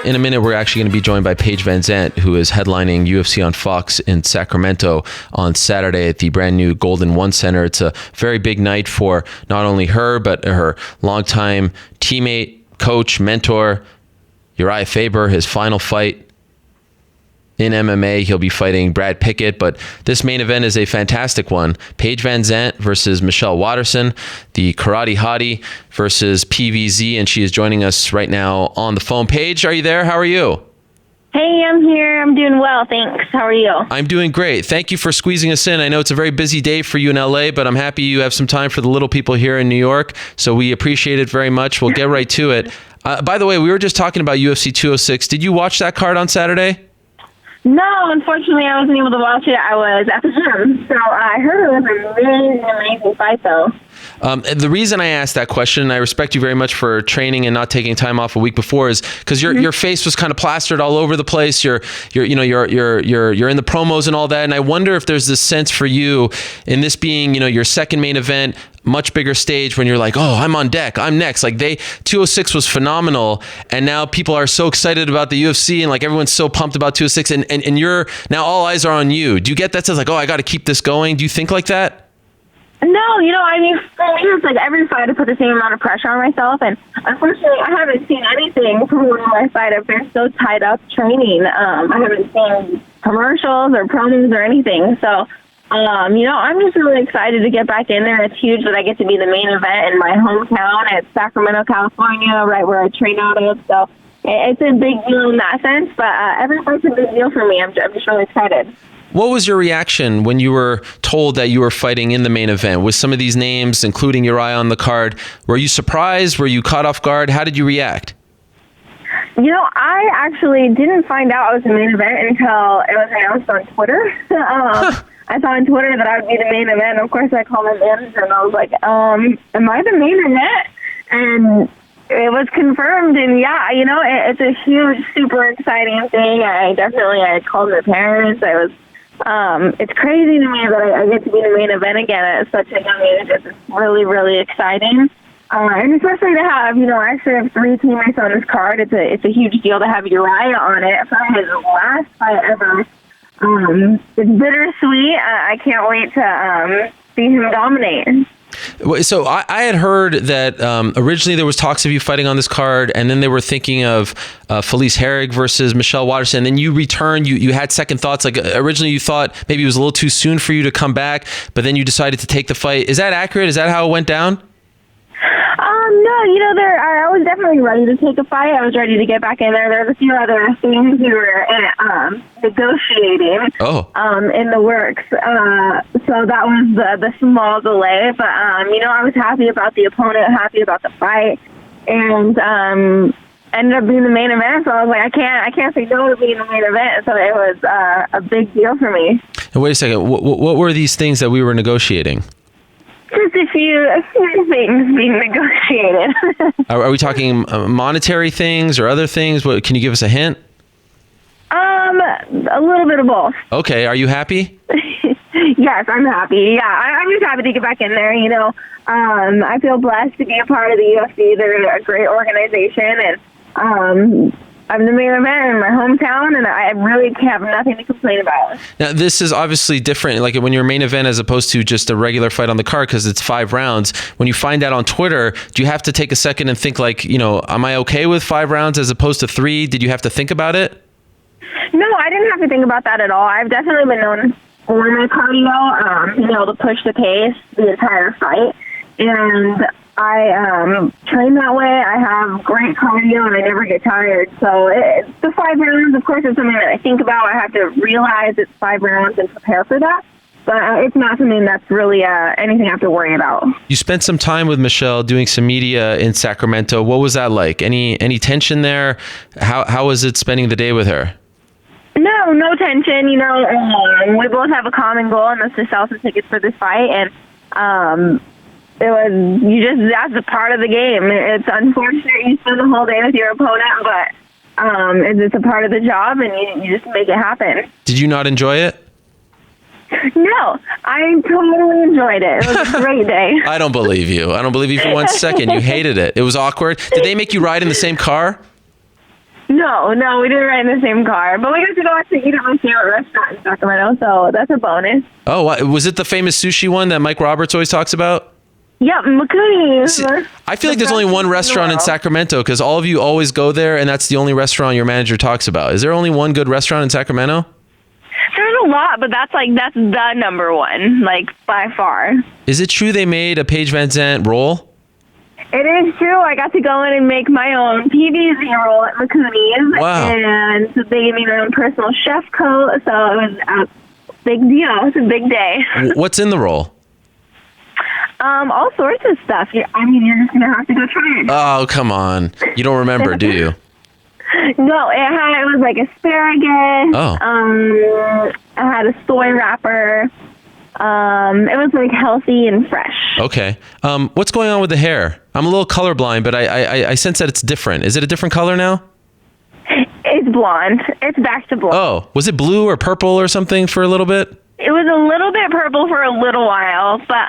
In a minute, we're actually going to be joined by Paige VanZant, who is headlining UFC on Fox in Sacramento on Saturday at the brand new Golden One Center. It's a very big night for not only her, but her longtime teammate, coach, mentor, Urijah Faber, his final fight in MMA. He'll be fighting Brad Pickett, but this main event is a fantastic one. Paige VanZant versus Michelle Waterson, the karate hottie versus PVZ, and she is joining us right now on the phone. Paige, are you there? How are you? Hey, I'm here. I'm doing well, thanks. How are you? I'm doing great. Thank you for squeezing us in. I know it's a very busy day for you in LA, but I'm happy you have some time for the little people here in New York, so we appreciate it very much. We'll get right to it. By the way, we were just talking about UFC 206. Did you watch that card on Saturday? No, unfortunately, I wasn't able to watch it. I was at the gym, so I heard it was an amazing fight, though. The reason I asked that question, and I respect you very much for training and not taking time off a week before, is because your face was kind of plastered all over the place. You're in the promos and all that, and I wonder if there's this sense for you in this being your second main event, much bigger stage, when you're like, oh, I'm on deck, I'm next. Like 206 was phenomenal, and now people are so excited about the UFC, and like everyone's so pumped about 206, and you're now all eyes are on you. Do you get that sense like, oh, I got to keep this going? Do you think like that? No, I mean, for me, it's like every fight I put the same amount of pressure on myself, and unfortunately, I haven't seen anything from one of my fight. I've been so tied up training. I haven't seen commercials or promos or anything, so I'm just really excited to get back in there. It's huge that I get to be the main event in my hometown at Sacramento, California, right where I train out of. So it's a big deal in that sense, but every fight's a big deal for me. I'm just really excited. What was your reaction when you were told that you were fighting in the main event with some of these names, including Urijah on the card? Were you surprised? Were you caught off guard? How did you react? I actually didn't find out I was the main event until it was announced on Twitter. I saw on Twitter that I would be the main event. Of course, I called my manager and I was like, am I the main event? And it was confirmed. And yeah, it's a huge, super exciting thing. I called my parents. It's crazy to me that I get to be the main event again at such a young age. It's really, really exciting. And especially to have, I actually have 3 teammates on this card. It's a huge deal to have Urijah on it for his last fight ever. It's bittersweet. I can't wait to see him dominate. So I had heard that originally there was talks of you fighting on this card, and then they were thinking of Felice Herrig versus Michelle Waterson. And then you returned. You had second thoughts. Like originally you thought maybe it was a little too soon for you to come back, but then you decided to take the fight. Is that accurate? Is that how it went down? No, I was definitely ready to take a fight. I was ready to get back in there. There was a few other things we were negotiating in the works. So that was the small delay. But, I was happy about the opponent, happy about the fight, and ended up being the main event. So I was like, I can't say no to being the main event. So it was a big deal for me. And wait a second. What were these things that we were negotiating? Just a few things being negotiated. Are we talking monetary things or other things? Can you give us a hint? A little bit of both. Okay. Are you happy? Yes, I'm happy. Yeah, I'm just happy to get back in there. I feel blessed to be a part of the UFC. They're a great organization, and I'm the main event in my hometown, and I really have nothing to complain about. Now, this is obviously different, like when you're main event as opposed to just a regular fight on the card, because it's 5 rounds. When you find out on Twitter, do you have to take a second and think like, am I okay with 5 rounds as opposed to 3? Did you have to think about it? No, I didn't have to think about that at all. I've definitely been known for my cardio, to push the pace the entire fight. And I train that way. I have great cardio, and I never get tired. So the 5 rounds, of course, is something that I think about. I have to realize it's 5 rounds and prepare for that. But it's not something that's really anything I have to worry about. You spent some time with Michelle doing some media in Sacramento. What was that like? Any tension there? How was it spending the day with her? No tension. We both have a common goal, and that's to sell some tickets for this fight. And that's a part of the game. It's unfortunate you spend the whole day with your opponent, but it's a part of the job, and you just make it happen. Did you not enjoy it? No, I totally enjoyed it. It was a great day. I don't believe you. I don't believe you for 1 second. You hated it. It was awkward. Did they make you ride in the same car? No, we didn't ride in the same car, but we got to go out to eat at my favorite restaurant in Sacramento, so that's a bonus. Oh, was it the famous sushi one that Mike Roberts always talks about? Yep, Makuni's. I feel like there's only one restaurant in Sacramento because all of you always go there, and that's the only restaurant your manager talks about. Is there only one good restaurant in Sacramento? There's a lot, but that's the number one, like, by far. Is it true they made a Paige VanZant roll? It is true. I got to go in and make my own PVZ roll at Makuni's. Wow. And they gave me my own personal chef coat, so it was a big deal. It's a big day. What's in the roll? All sorts of stuff. You're just going to have to go try it. Oh, come on. You don't remember, do you? No, it was like asparagus. Oh. I had a soy wrapper. It was like healthy and fresh. Okay. What's going on with the hair? I'm a little colorblind, but I sense that it's different. Is it a different color now? It's blonde. It's back to blonde. Oh, was it blue or purple or something for a little bit? It was a little bit purple for a little while, but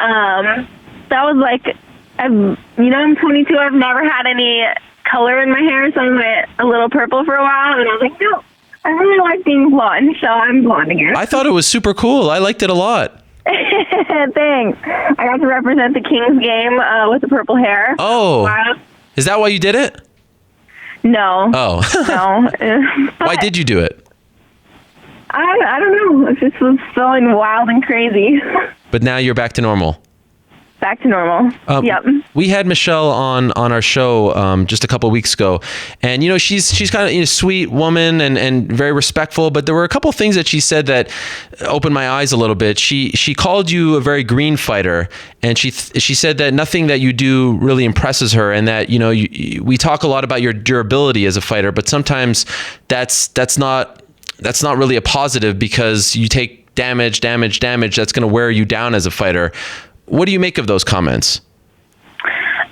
that was like, I'm 22. I've never had any color in my hair, so I went a little purple for a while, and I was like, no, I really like being blonde, so I'm blonde again. I thought it was super cool. I liked it a lot. Thanks. I got to represent the Kings game with the purple hair. Oh. Wow. Is that why you did it? No. Oh. No. Why did you do it? I don't know. It just was feeling wild and crazy. But now you're back to normal. Back to normal. Yep. We had Michelle on our show just a couple of weeks ago, and she's kind of a sweet woman and very respectful. But there were a couple of things that she said that opened my eyes a little bit. She called you a very green fighter, and she said that nothing that you do really impresses her, and that we talk a lot about your durability as a fighter, but sometimes that's not really a positive because you take damage that's going to wear you down as a fighter. What do you make of those comments?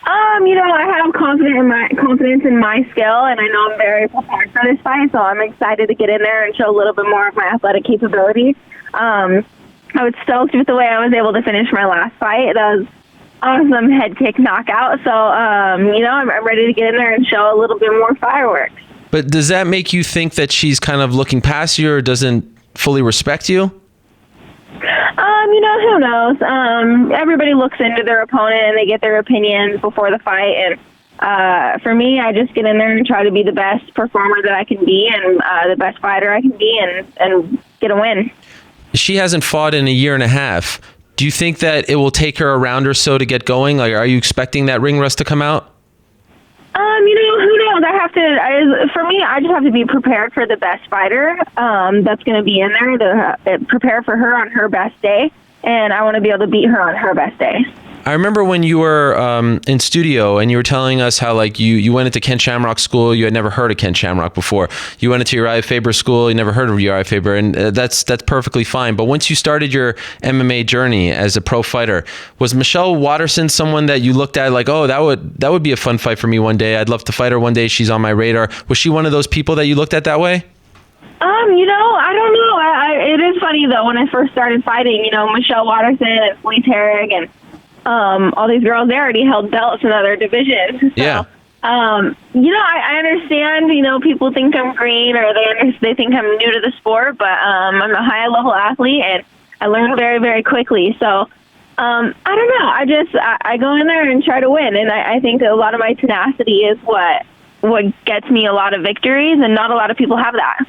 I have confidence in my skill, and I know I'm very prepared for this fight, so I'm excited to get in there and show a little bit more of my athletic capability. I was stoked with the way I was able to finish my last fight. That was awesome head kick knockout. So, I'm ready to get in there and show a little bit more fireworks. But does that make you think that she's kind of looking past you or doesn't fully respect you? Who knows? Everybody looks into their opponent and they get their opinions before the fight. And for me, I just get in there and try to be the best performer that I can be and the best fighter I can be and get a win. She hasn't fought in a year and a half. Do you think that it will take her a round or so to get going? Like, are you expecting that ring rust to come out? Who knows? For me, I just have to be prepared for the best fighter that's going to be in there to prepare for her on her best day, and I want to be able to beat her on her best day. I remember when you were in studio and you were telling us how you went into Ken Shamrock school. You had never heard of Ken Shamrock before. You went into Urijah Faber school. You never heard of Urijah Faber, and that's perfectly fine. But once you started your MMA journey as a pro fighter, was Michelle Waterson someone that you looked at like, oh, that would be a fun fight for me one day. I'd love to fight her one day. She's on my radar. Was she one of those people that you looked at that way? I don't know. It is funny though. When I first started fighting, Michelle Waterson and Felice Herrig and all these girls, they already held belts in other divisions. So, yeah. I understand, people think I'm green or they think I'm new to the sport, but I'm a high level athlete and I learn very, very quickly. So, I don't know. I go in there and try to win. And I think that a lot of my tenacity is what gets me a lot of victories, and not a lot of people have that.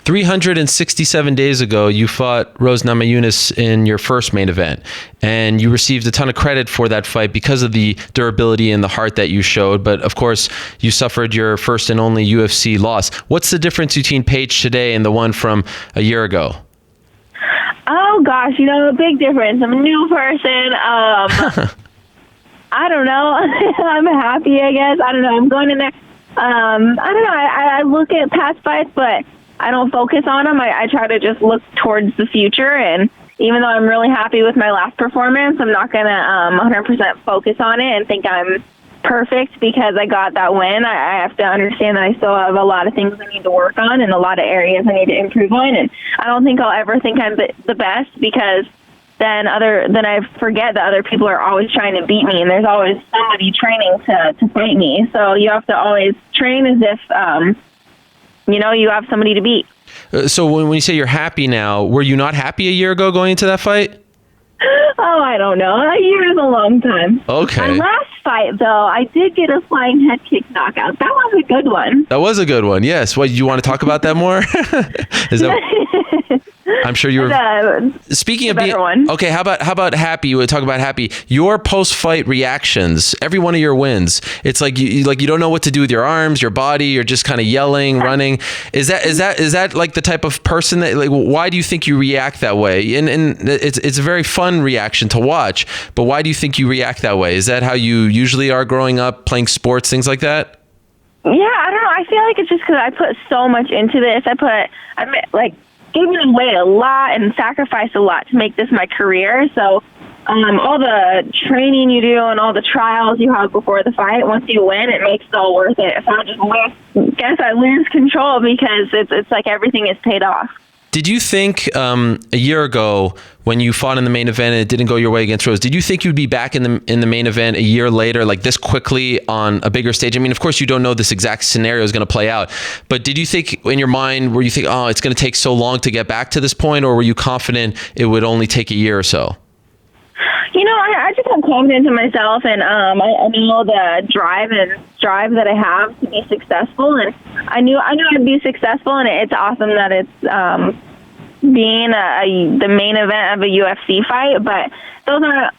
367 days ago, you fought Rose Namajunas in your first main event, and you received a ton of credit for that fight because of the durability and the heart that you showed. But of course, you suffered your first and only UFC loss. What's the difference between Paige today and the one from a year ago? Oh gosh, a big difference. I'm a new person. I don't know. I'm happy, I guess. I don't know. I'm going in there. I don't know. I look at past fights, but I don't focus on them. I try to just look towards the future, and even though I'm really happy with my last performance, I'm not going to 100% focus on it and think I'm perfect because I got that win. I have to understand that I still have a lot of things I need to work on and a lot of areas I need to improve on, and I don't think I'll ever think I'm the best because then I forget that other people are always trying to beat me, and there's always somebody training to fight me. So you have to always train as if you have somebody to beat. So when you say you're happy now, were you not happy a year ago going into that fight? Oh, I don't know. A year is a long time. Okay. My last fight, though, I did get a flying head kick knockout. That was a good one. That was a good one. Yes. What, you want to talk about that more? Is that? I'm sure you were. Speaking of being one. Okay, how about happy? You would talk about happy. Your post-fight reactions, every one of your wins. It's like you don't know what to do with your arms, your body. You're just kind of yelling, running. Is that like the type of person that, like? Why do you think you react that way? And it's a very fun reaction to watch. But why do you think you react that way? Is that how you usually are growing up, playing sports, things like that? Yeah, I don't know. I feel like it's just because I put so much into this. I giving away a lot and sacrificed a lot to make this my career. So all the training you do and all the trials you have before the fight, once you win, it makes it all worth it. So I lose control because it's like everything is paid off. Did you think a year ago when you fought in the main event and it didn't go your way against Rose, did you think you'd be back in the main event a year later, like this quickly on a bigger stage? I mean, of course, you don't know this exact scenario is going to play out, but did you think in your mind, were you think, oh, it's going to take so long to get back to this point, or were you confident it would only take a year or so? I just have confidence in myself, and I know the drive that I have to be successful, and I knew I'd be successful, and it's awesome that it's being the main event of a UFC fight. But those aren't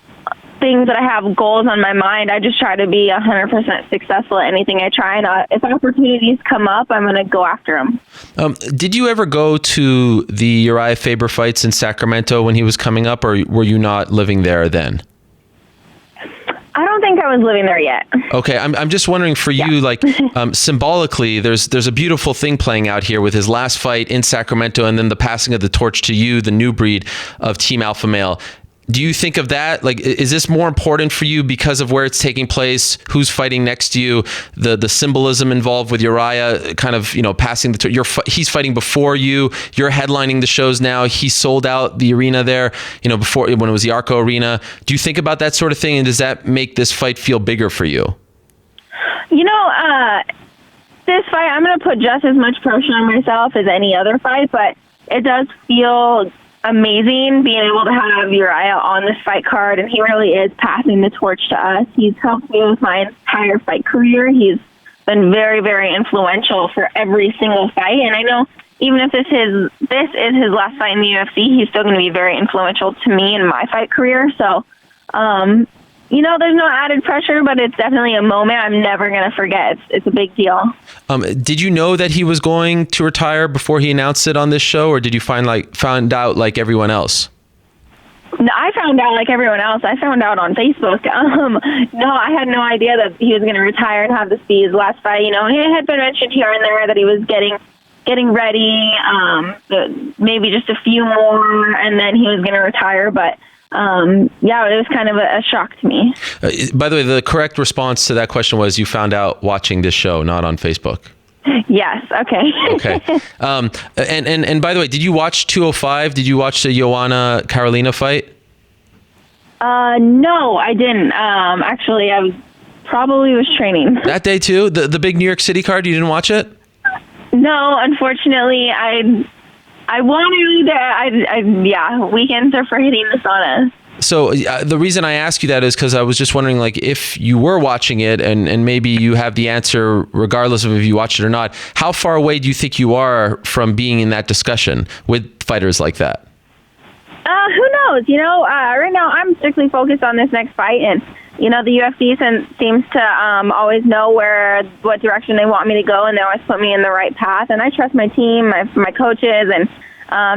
things that I have goals on my mind. I just try to be 100% successful at anything I try, and if opportunities come up, I'm going to go after them. Did you ever go to the Urijah Faber fights in Sacramento when he was coming up, or were you not living there then? I don't think I was living there yet. Okay, I'm just wondering for you, like symbolically, there's a beautiful thing playing out here with his last fight in Sacramento, and then the passing of the torch to you, the new breed of Team Alpha Male. Do you think of that? Like, is this more important for you because of where it's taking place, who's fighting next to you, the symbolism involved with Urijah, kind of, passing the torch? He's fighting before you. You're headlining the shows now. He sold out the arena there, before when it was the Arco Arena. Do you think about that sort of thing, and does that make this fight feel bigger for you? This fight, I'm going to put just as much pressure on myself as any other fight, but it does feel amazing being able to have Urijah on this fight card, and he really is passing the torch to us. He's helped me with my entire fight career. He's been very, very influential for every single fight, and I know even if this is his last fight in the UFC, he's still going to be very influential to me in my fight career. So, there's no added pressure, but it's definitely a moment I'm never going to forget. It's a big deal. Did you know that he was going to retire before he announced it on this show, or did you found out like everyone else? No, I found out like everyone else. I found out on Facebook. No, I had no idea that he was going to retire and have this be his last fight. He had been mentioned here and there that he was getting ready, maybe just a few more, and then he was going to retire, but it was kind of a shock to me. By the way, the correct response to that question was you found out watching this show, not on Facebook. Yes. Okay. Okay. And by the way, did you watch 205? Did you watch the Joanna Carolina fight? No, I didn't. Actually, I was training that day too. The big New York City card. You didn't watch it? No, unfortunately, I wanted to. Weekends are for hitting the sauna. So the reason I ask you that is because I was just wondering, like, if you were watching it and maybe you have the answer regardless of if you watched it or not, how far away do you think you are from being in that discussion with fighters like that? Who knows? Right now I'm strictly focused on this next fight, and the UFC seems to always know what direction they want me to go, and they always put me in the right path. And I trust my team, my coaches, and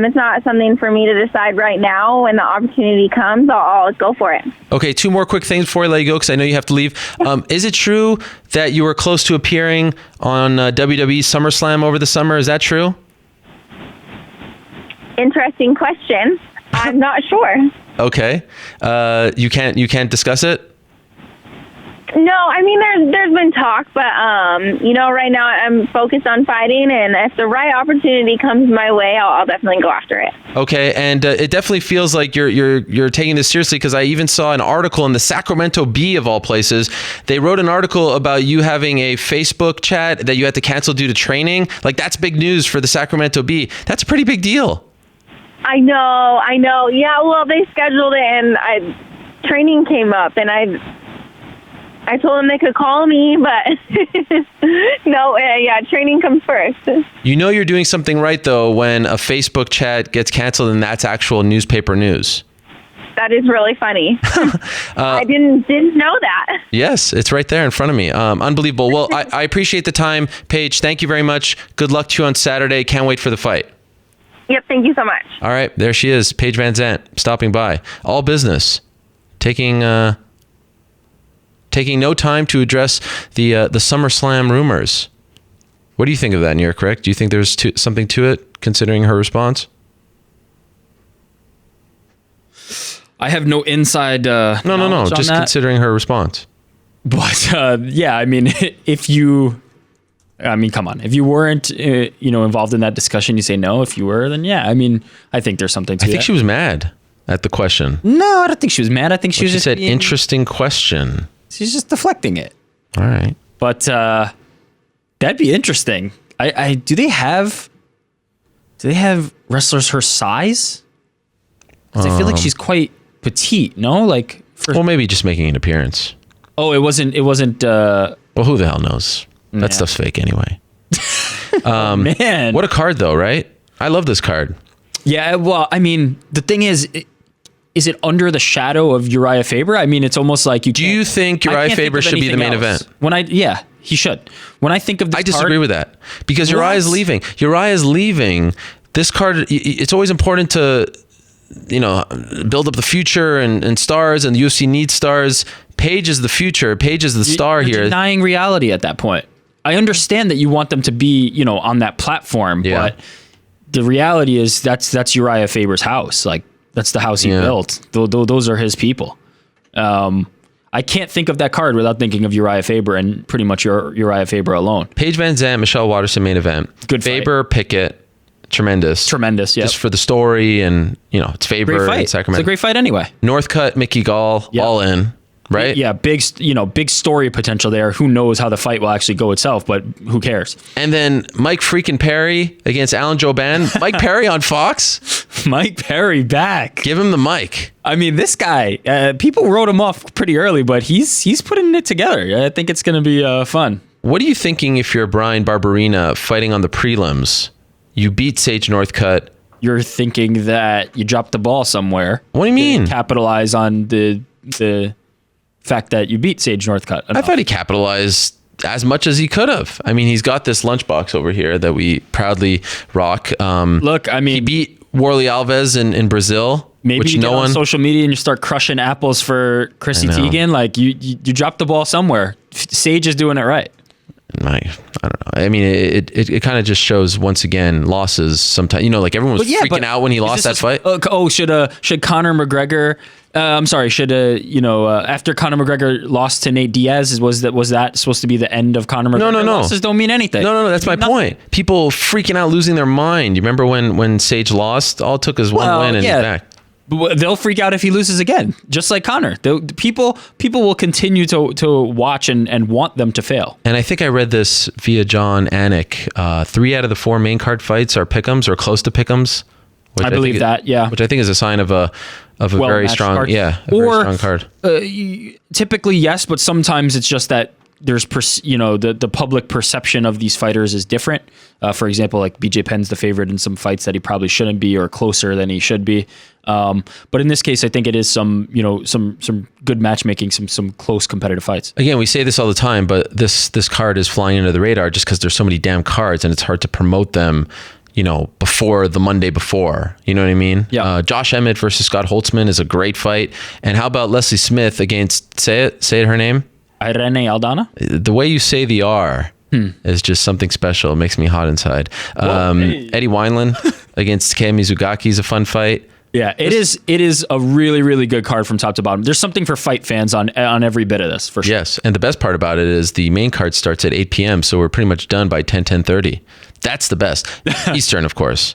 it's not something for me to decide right now. When the opportunity comes, I'll go for it. Okay, 2 more quick things before I let you go, because I know you have to leave. Is it true that you were close to appearing on WWE Summerslam over the summer? Is that true? Interesting question. I'm not sure. Okay. You can't discuss it? No, I mean there's been talk, but right now I'm focused on fighting, and if the right opportunity comes my way, I'll definitely go after it. Okay, and it definitely feels like you're taking this seriously, because I even saw an article in the Sacramento Bee of all places. They wrote an article about you having a Facebook chat that you had to cancel due to training. Like, that's big news for the Sacramento Bee. That's a pretty big deal. I know. Yeah, well, they scheduled it, and training came up, and I told them they could call me, but no, training comes first. You know you're doing something right, though, when a Facebook chat gets canceled and that's actual newspaper news. That is really funny. I didn't know that. Yes, it's right there in front of me. Unbelievable. Well, I appreciate the time, Paige. Thank you very much. Good luck to you on Saturday. Can't wait for the fight. Yep, thank you so much. All right, there she is, Paige VanZant, stopping by. All business, taking no time to address the Summerslam rumors. What do you think of that, Near? Correct? Do you think there's something to it, considering her response? I have no inside. No. Just considering her response. But yeah, I mean, come on. If you weren't, involved in that discussion, you say no. If you were, then yeah. I mean, I think there's something to it. I think she was mad at the question. No, I don't think she was mad. I think she said interesting question. She's just deflecting it. All right. But that'd be interesting. Do they have wrestlers her size? Because I feel like she's quite petite. No, like well, maybe just making an appearance. Oh, it wasn't. Well, who the hell knows? That stuff's fake anyway. Man, what a card, though, right? I love this card. Yeah. Well, I mean, the thing is it under the shadow of Urijah Faber? I mean, it's almost like you. Do you think Urijah Faber should be the main event? He should. When I think of this I disagree with that, because Urijah is leaving. Urijah is leaving. This card. It's always important to, build up the future and stars, and the UFC needs stars. Paige is the future. Paige is the star here. Denying reality at that point. I understand that you want them to be, on that platform, but the reality is that's Urijah Faber's house. Like, that's the house he built. Those are his people. I can't think of that card without thinking of Urijah Faber and pretty much Urijah Faber alone. Paige VanZant, Michelle Waterson main event. Good Faber, fight. Pickett. Tremendous, yeah. Just for the story, and it's Faber and Sacramento. It's a great fight anyway. Northcutt, Mickey Gall, all in, right? Yeah, big story potential there. Who knows how the fight will actually go itself, but who cares? And then Mike freaking Perry against Alan Jouban. Mike Perry on Fox. Mike Perry back. Give him the mic. I mean, this guy. People wrote him off pretty early, but he's putting it together. I think it's going to be fun. What are you thinking if you're Brian Barberina fighting on the prelims? You beat Sage Northcutt. You're thinking that you dropped the ball somewhere. What do you mean? Capitalize on the fact that you beat Sage Northcutt. I thought he capitalized as much as he could have. I mean, he's got this lunchbox over here that we proudly rock. Look, I mean, he beat Warley Alves in Brazil. Maybe which you get on social media and you start crushing apples for Chrissy Teigen. Like, you dropped the ball somewhere. Sage is doing it right. I don't know. I mean, it kind of just shows, once again, losses sometimes. Like, everyone was freaking out when he lost that fight. Should Conor McGregor? After Conor McGregor lost to Nate Diaz, was that supposed to be the end of Conor McGregor? No. Losses don't mean anything. No. That's my point. People freaking out, losing their mind. You remember when Sage lost? All it took is one win and he's back. They'll freak out if he loses again, just like Conor. People will continue to watch and want them to fail. And I think I read this via John Anik. 3 out of the 4 main card fights are pick'ems or close to pick'ems. I believe that, yeah. Which I think is a sign of a very strong card. Very strong card. Typically, yes, but sometimes it's just that there's the public perception of these fighters is different. For example, like BJ Penn's the favorite in some fights that he probably shouldn't be, or closer than he should be. But in this case, I think it is some good matchmaking, some close competitive fights. Again, we say this all the time, but this card is flying under the radar just because there's so many damn cards, and it's hard to promote them, before the Monday before. You know what I mean? Yeah. Josh Emmett versus Scott Holtzman is a great fight. And how about Leslie Smith against, say it her name? Irene Aldana? The way you say the R is just something special. It makes me hot inside. Eddie Wineland against Kei Mizugaki is a fun fight. Yeah, it is a really, really good card from top to bottom. There's something for fight fans on every bit of this, for sure. Yes, and the best part about it is the main card starts at 8 p.m., so we're pretty much done by 10:30. That's the best. Eastern, of course.